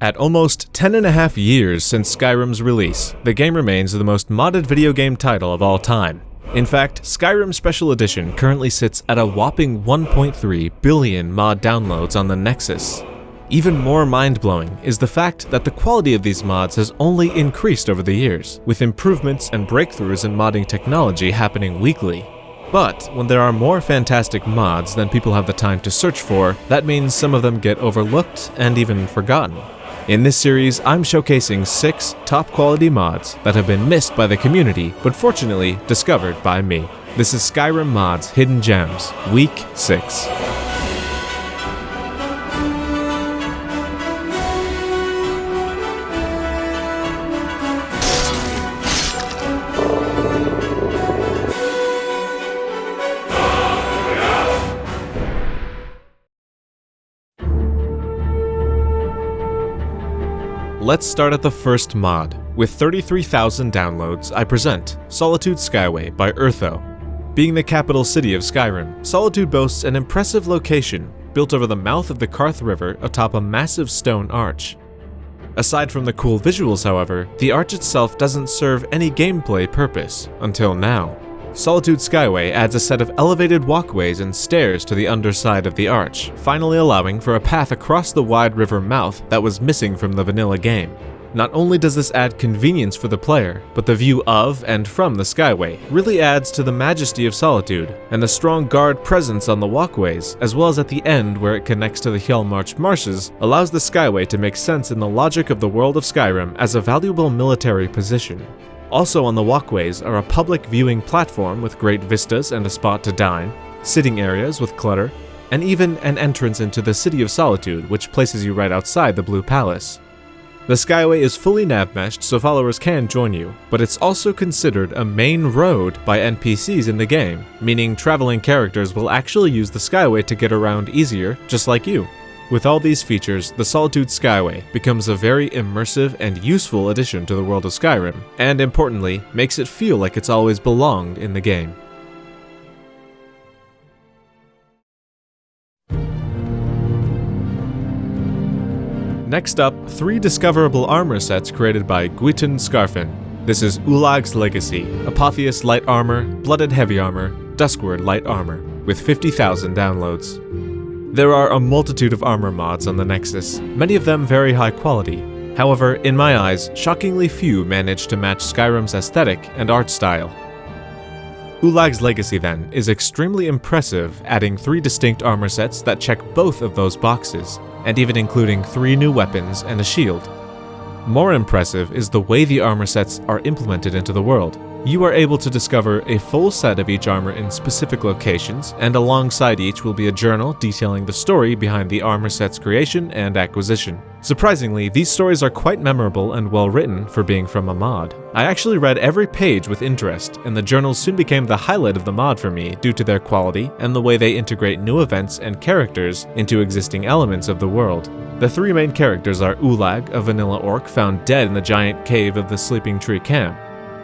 At almost 10.5 years since Skyrim's release, the game remains the most modded video game title of all time. In fact, Skyrim Special Edition currently sits at a whopping 1.3 billion mod downloads on the Nexus. Even more mind-blowing is the fact that the quality of these mods has only increased over the years, with improvements and breakthroughs in modding technology happening weekly. But when there are more fantastic mods than people have the time to search for, that means some of them get overlooked and even forgotten. In this series, I'm showcasing 6 top-quality mods that have been missed by the community, but fortunately discovered by me. This is Skyrim Mods Hidden Gems, Week 6. Let's start at the first mod. With 33,000 downloads, I present Solitude Skyway by Urtho. Being the capital city of Skyrim, Solitude boasts an impressive location built over the mouth of the Karth River atop a massive stone arch. Aside from the cool visuals, however, the arch itself doesn't serve any gameplay purpose until now. Solitude Skyway adds a set of elevated walkways and stairs to the underside of the arch, finally allowing for a path across the wide river mouth that was missing from the vanilla game. Not only does this add convenience for the player, but the view of and from the Skyway really adds to the majesty of Solitude, and the strong guard presence on the walkways, as well as at the end where it connects to the Hjelmarch marshes, allows the Skyway to make sense in the logic of the world of Skyrim as a valuable military position. Also on the walkways are a public viewing platform with great vistas and a spot to dine, sitting areas with clutter, and even an entrance into the City of Solitude, which places you right outside the Blue Palace. The Skyway is fully nav-meshed so followers can join you, but it's also considered a main road by NPCs in the game, meaning traveling characters will actually use the Skyway to get around easier, just like you. With all these features, the Solitude Skyway becomes a very immersive and useful addition to the world of Skyrim, and importantly, makes it feel like it's always belonged in the game. Next up, 3 discoverable armor sets created by GuitunScarfin. This is Ulag's Legacy, Apotheus Light Armor, Blooded Heavy Armor, Duskward Light Armor, with 50,000 downloads. There are a multitude of armor mods on the Nexus, many of them very high quality. However, in my eyes, shockingly few manage to match Skyrim's aesthetic and art style. Ulag's Legacy, then, is extremely impressive, adding 3 distinct armor sets that check both of those boxes, and even including 3 new weapons and a shield. More impressive is the way the armor sets are implemented into the world. You are able to discover a full set of each armor in specific locations, and alongside each will be a journal detailing the story behind the armor set's creation and acquisition. Surprisingly, these stories are quite memorable and well written for being from a mod. I actually read every page with interest, and the journals soon became the highlight of the mod for me due to their quality and the way they integrate new events and characters into existing elements of the world. The 3 main characters are Ulag, a vanilla orc found dead in the giant cave of the Sleeping Tree Camp;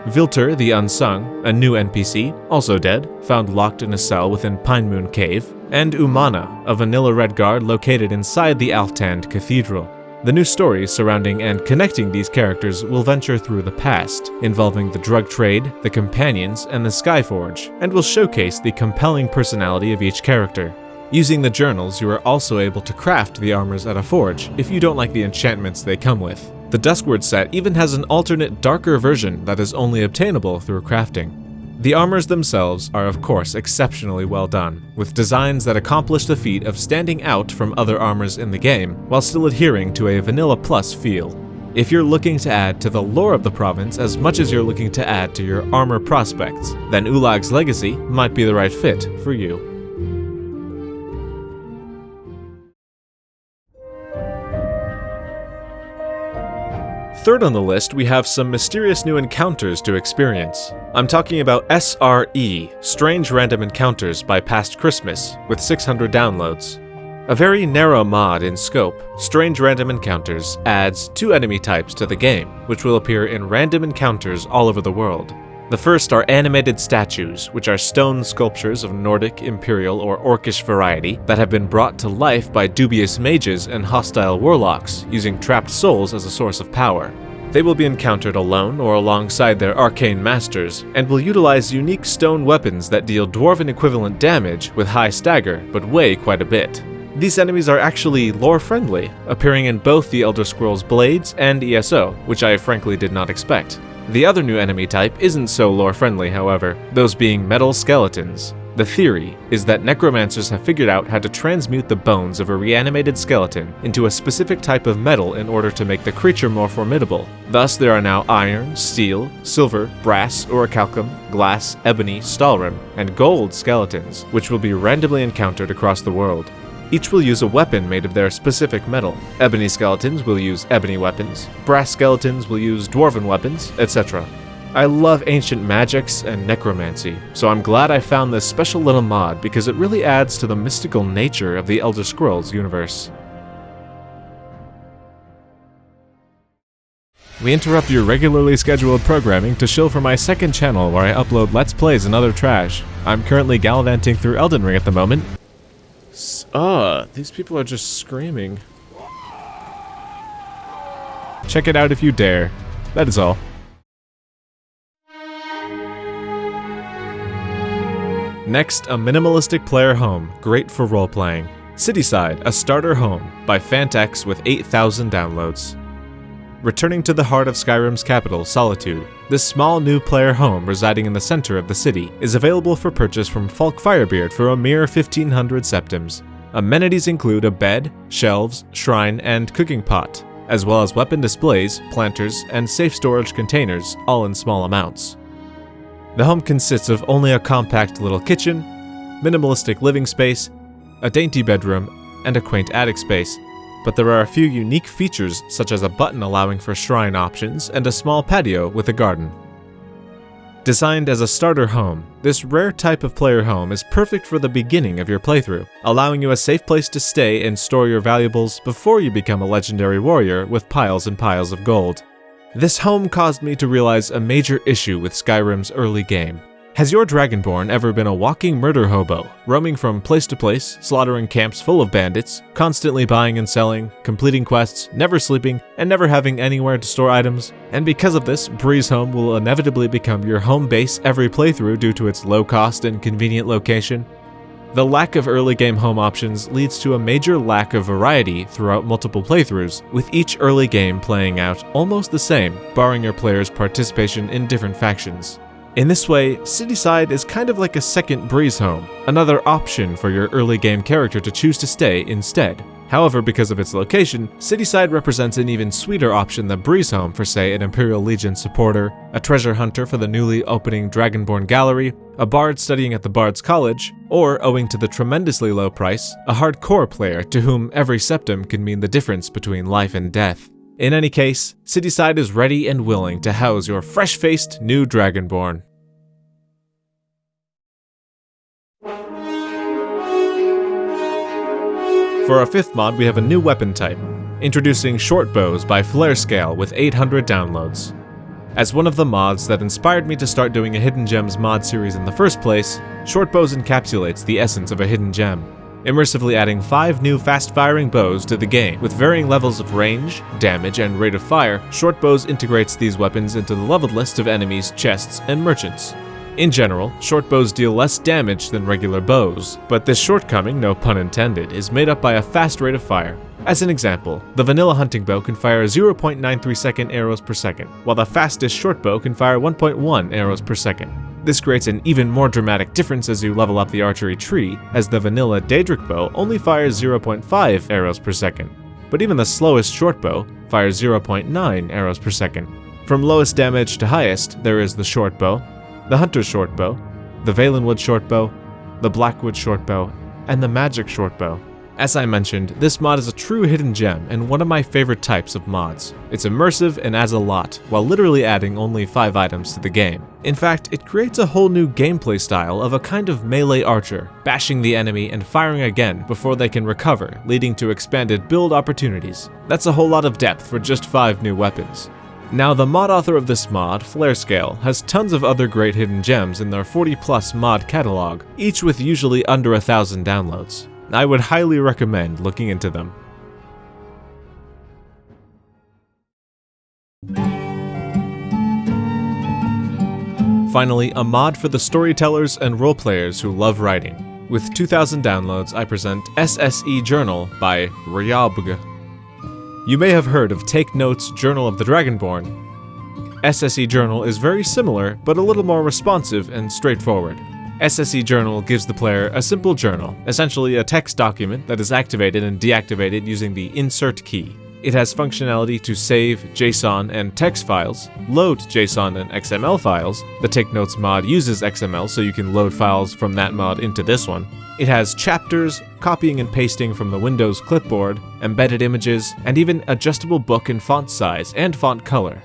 Vilter the Unsung, a new NPC, also dead, found locked in a cell within Pine Moon Cave; and Umana, a vanilla red guard located inside the Alftand Cathedral. The new stories surrounding and connecting these characters will venture through the past, involving the drug trade, the companions, and the Skyforge, and will showcase the compelling personality of each character. Using the journals, you are also able to craft the armors at a forge if you don't like the enchantments they come with. The Duskward set even has an alternate darker version that is only obtainable through crafting. The armors themselves are of course exceptionally well done, with designs that accomplish the feat of standing out from other armors in the game while still adhering to a Vanilla Plus feel. If you're looking to add to the lore of the province as much as you're looking to add to your armor prospects, then Ulag's Legacy might be the right fit for you. Third on the list, we have some mysterious new encounters to experience. I'm talking about SRE, Strange Random Encounters by PastChristmas, with 600 downloads. A very narrow mod in scope, Strange Random Encounters adds 2 enemy types to the game, which will appear in random encounters all over the world. The first are animated statues, which are stone sculptures of Nordic, Imperial, or Orcish variety that have been brought to life by dubious mages and hostile warlocks, using trapped souls as a source of power. They will be encountered alone or alongside their arcane masters, and will utilize unique stone weapons that deal dwarven equivalent damage with high stagger, but weigh quite a bit. These enemies are actually lore-friendly, appearing in both the Elder Scrolls Blades and ESO, which I frankly did not expect. The other new enemy type isn't so lore-friendly, however, those being metal skeletons. The theory is that necromancers have figured out how to transmute the bones of a reanimated skeleton into a specific type of metal in order to make the creature more formidable. Thus, there are now iron, steel, silver, brass, orichalcum, glass, ebony, stalrim, and gold skeletons, which will be randomly encountered across the world. Each will use a weapon made of their specific metal. Ebony skeletons will use ebony weapons, brass skeletons will use dwarven weapons, etc. I love ancient magics and necromancy, so I'm glad I found this special little mod because it really adds to the mystical nature of the Elder Scrolls universe. We interrupt your regularly scheduled programming to shill for my second channel where I upload Let's Plays and other trash. I'm currently gallivanting through Elden Ring at the moment. These people are just screaming. Check it out if you dare. That is all. Next, a minimalistic player home, great for role-playing. Cityside, a starter home, by PhantX with 8,000 downloads. Returning to the heart of Skyrim's capital, Solitude, this small new player home residing in the center of the city is available for purchase from Falk Firebeard for a mere 1,500 septims. Amenities include a bed, shelves, shrine, and cooking pot, as well as weapon displays, planters, and safe storage containers, all in small amounts. The home consists of only a compact little kitchen, minimalistic living space, a dainty bedroom, and a quaint attic space, but there are a few unique features such as a button allowing for shrine options and a small patio with a garden. Designed as a starter home, this rare type of player home is perfect for the beginning of your playthrough, allowing you a safe place to stay and store your valuables before you become a legendary warrior with piles and piles of gold. This home caused me to realize a major issue with Skyrim's early game. Has your Dragonborn ever been a walking murder hobo, roaming from place to place, slaughtering camps full of bandits, constantly buying and selling, completing quests, never sleeping, and never having anywhere to store items? And because of this, Breeze Home will inevitably become your home base every playthrough due to its low cost and convenient location. The lack of early game home options leads to a major lack of variety throughout multiple playthroughs, with each early game playing out almost the same, barring your players' participation in different factions. In this way, Cityside is kind of like a second Breeze Home, another option for your early game character to choose to stay instead. However, because of its location, Cityside represents an even sweeter option than Breeze Home for, say, an Imperial Legion supporter, a treasure hunter for the newly opening Dragonborn Gallery, a bard studying at the Bard's College, or, owing to the tremendously low price, a hardcore player to whom every septim can mean the difference between life and death. In any case, Cityside is ready and willing to house your fresh-faced new Dragonborn. For our fifth mod, we have a new weapon type, introducing Shortbows by Flarescale with 800 downloads. As one of the mods that inspired me to start doing a Hidden Gems mod series in the first place, Shortbows encapsulates the essence of a hidden gem, immersively adding 5 new fast-firing bows to the game. With varying levels of range, damage, and rate of fire, Shortbows integrates these weapons into the leveled list of enemies, chests, and merchants. In general, shortbows deal less damage than regular bows, but this shortcoming, no pun intended, is made up by a fast rate of fire. As an example, the vanilla hunting bow can fire 0.93 second arrows per second, while the fastest shortbow can fire 1.1 arrows per second. This creates an even more dramatic difference as you level up the archery tree, as the vanilla Daedric bow only fires 0.5 arrows per second, but even the slowest shortbow fires 0.9 arrows per second. From lowest damage to highest, there is the shortbow, the Hunter's Shortbow, the Valenwood Shortbow, the Blackwood Shortbow, and the Magic Shortbow. As I mentioned, this mod is a true hidden gem and one of my favorite types of mods. It's immersive and adds a lot, while literally adding only 5 items to the game. In fact, it creates a whole new gameplay style of a kind of melee archer, bashing the enemy and firing again before they can recover, leading to expanded build opportunities. That's a whole lot of depth for just 5 new weapons. Now, the mod author of this mod, Flarescale, has tons of other great hidden gems in their 40+ mod catalog, each with usually under 1,000 downloads. I would highly recommend looking into them. Finally, a mod for the storytellers and roleplayers who love writing. With 2,000 downloads, I present SSE Journal by Ryobg. You may have heard of Take Notes Journal of the Dragonborn. SSE Journal is very similar, but a little more responsive and straightforward. SSE Journal gives the player a simple journal, essentially a text document that is activated and deactivated using the insert key. It has functionality to save JSON and text files, load JSON and XML files. The Take Notes mod uses XML, so you can load files from that mod into this one. It has chapters, copying and pasting from the Windows clipboard, embedded images, and even adjustable book and font size and font color.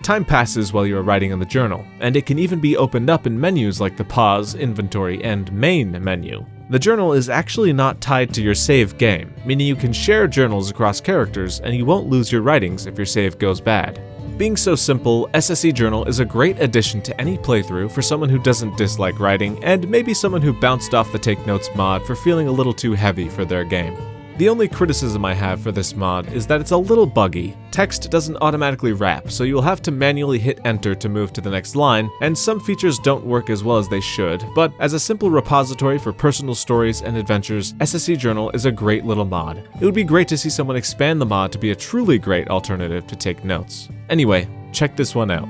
Time passes while you are writing on the journal, and it can even be opened up in menus like the Pause, Inventory, and Main menu. The journal is actually not tied to your save game, meaning you can share journals across characters and you won't lose your writings if your save goes bad. Being so simple, SSE Journal is a great addition to any playthrough for someone who doesn't dislike writing, and maybe someone who bounced off the Take Notes mod for feeling a little too heavy for their game. The only criticism I have for this mod is that it's a little buggy. Text doesn't automatically wrap, so you'll have to manually hit enter to move to the next line, and some features don't work as well as they should, but as a simple repository for personal stories and adventures, SSE Journal is a great little mod. It would be great to see someone expand the mod to be a truly great alternative to Take Notes. Anyway, check this one out.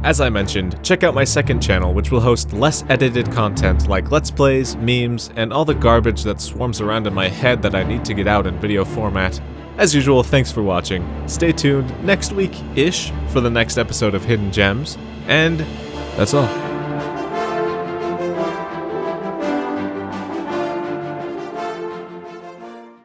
As I mentioned, check out my second channel, which will host less edited content like Let's Plays, memes, and all the garbage that swarms around in my head that I need to get out in video format. As usual, thanks for watching. Stay tuned next week-ish for the next episode of Hidden Gems, and that's all.